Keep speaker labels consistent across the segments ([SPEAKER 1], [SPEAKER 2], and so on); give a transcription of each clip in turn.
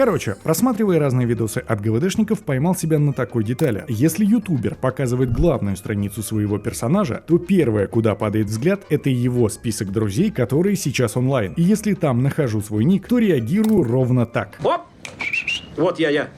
[SPEAKER 1] Короче, просматривая разные видосы от ГВДшников, поймал себя на такой детали. Если ютубер показывает главную страницу своего персонажа, то первое, куда падает взгляд, это его список друзей, которые сейчас онлайн. И если там нахожу свой ник, то реагирую ровно так.
[SPEAKER 2] Оп! Вот я.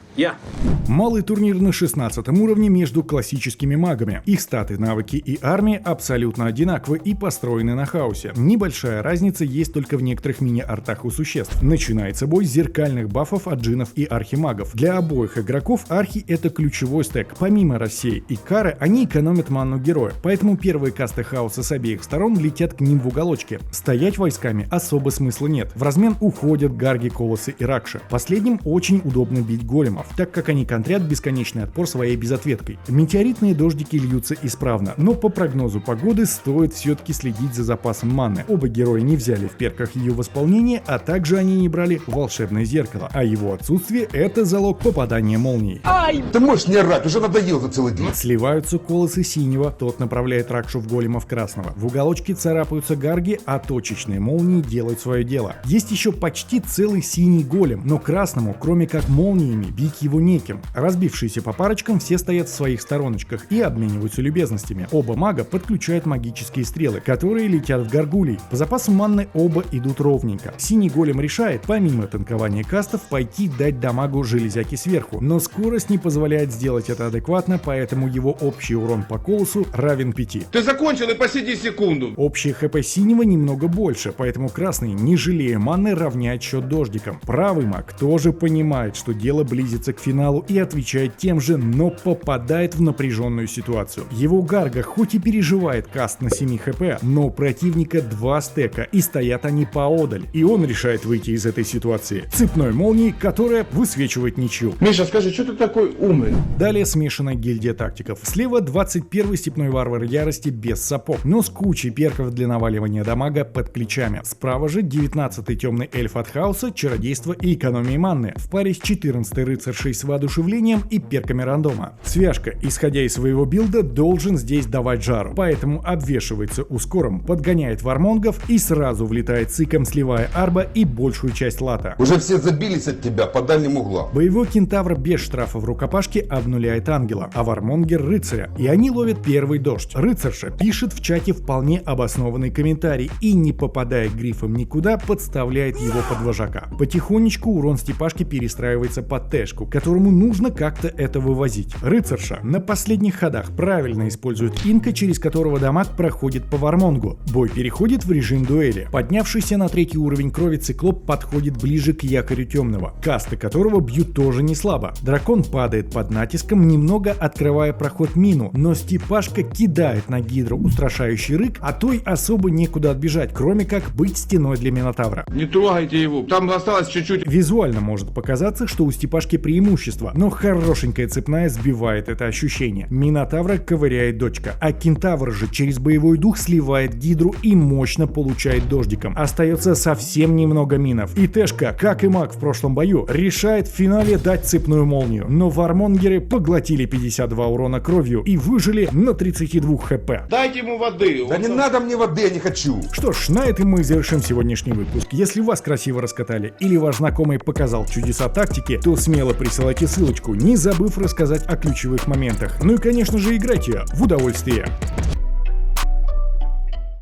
[SPEAKER 1] Малый турнир на 16 уровне между классическими магами. Их статы, навыки и армия абсолютно одинаковы и построены на хаосе. Небольшая разница есть только в некоторых мини-артах у существ. Начинается бой с зеркальных бафов от джинов и архимагов. Для обоих игроков архи — это ключевой стэк. Помимо рассеи и кары, они экономят ману героя, поэтому первые касты хаоса с обеих сторон летят к ним в уголочке. Стоять войсками особо смысла нет. В размен уходят гарги, колосы и ракши. Последним очень удобно бить големов, так как они контрят бесконечный отпор своей безответкой. Метеоритные дождики льются исправно, но по прогнозу погоды стоит все-таки следить за запасом маны. Оба героя не взяли в перках ее восполнение, а также они не брали волшебное зеркало, а его отсутствие — это залог попадания молний.
[SPEAKER 3] Ай! Ты можешь не орать, уже надоел за целый день.
[SPEAKER 1] Сливаются колосы синего, тот направляет ракшу в големов красного. В уголочке царапаются гарги, а точечные молнии делают свое дело. Есть еще почти целый синий голем, но красному, кроме как молниями, бить его неким. Разбившиеся по парочкам все стоят в своих стороночках и обмениваются любезностями. Оба мага подключают магические стрелы, которые летят в гаргулей. По запасу манны оба идут ровненько. Синий голем решает, помимо танкования кастов, пойти дать дамагу железяки сверху, но скорость не позволяет сделать это адекватно, поэтому его общий урон по колосу равен 5.
[SPEAKER 4] Ты закончил и посиди секунду.
[SPEAKER 1] Общий хп синего немного больше, поэтому красный, не жалея маны, равняет счет дождиком. Правый маг тоже понимает, что дело близится к финалу и отвечает тем же, но попадает в напряженную ситуацию. Его гарга хоть и переживает каст на 7 хп, но у противника 2 стека и стоят они поодаль, и он решает выйти из этой ситуации цепной молнией, которая высвечивает ничью.
[SPEAKER 4] Миша, скажи, что ты такой умный?
[SPEAKER 1] Далее смешанная гильдия тактиков. Слева 21-й степной варвар ярости без сапог, но с кучей перков для наваливания дамага под кличами. Справа же 19-й темный эльф от хаоса, чародейства и экономии манны, в паре с 14-й рыцаршей с воодушевлением и перками рандома. Свяжка, исходя из своего билда, должен здесь давать жару, поэтому обвешивается ускором, подгоняет вармонгов и сразу влетает циком, сливая арба и большую часть лата.
[SPEAKER 3] Уже все забились от тебя по дальним углам.
[SPEAKER 1] Боевой кентавр без штрафа в рукопашке обнуляет ангела, а вармонгер рыцаря, и они ловят первый дождь. Рыцарша пишет в чате вполне обоснованный комментарий и, не попадая грифом никуда, подставляет его под вожака. Потихонечку урон степашки перестраивается под тэшку, которому нужно как-то это вывозить. Рыцарша на последних ходах правильно использует инка, через которого дамаг проходит по вармонгу. Бой переходит в режим дуэли. Поднявшийся на 3-й уровень крови циклоп подходит ближе к якорю темного, касты которого бьют тоже не слабо. Дракон падает под натиском, немного открывая проход мину, но степашка кидает на гидру устрашающий рык, а той особо некуда отбежать, кроме как быть стеной для минотавра.
[SPEAKER 4] Не трогайте его, там осталось чуть-чуть.
[SPEAKER 1] Визуально может показаться, что у степашки преимущество, но хорошенькая цепная сбивает это ощущение. Минотавра ковыряет дочка, а кентавр же через боевой дух сливает гидру и мощно получает дождиком. Остается совсем немного минов, и Тэшка, как и маг в прошлом бою, решает в финале дать цепную молнию, но вармонгеры поглотили 52 урона кровью и выжили на 32 хп.
[SPEAKER 4] Дайте ему воды.
[SPEAKER 3] Да не надо мне воды, я не хочу.
[SPEAKER 1] Что ж, на этом мы завершим сегодняшний выпуск. Если вас красиво раскатали или ваш знакомый показал чудеса тактики, то смело присылайте ссылочку, не забыв рассказать о ключевых моментах. Ну и конечно же играйте в удовольствие.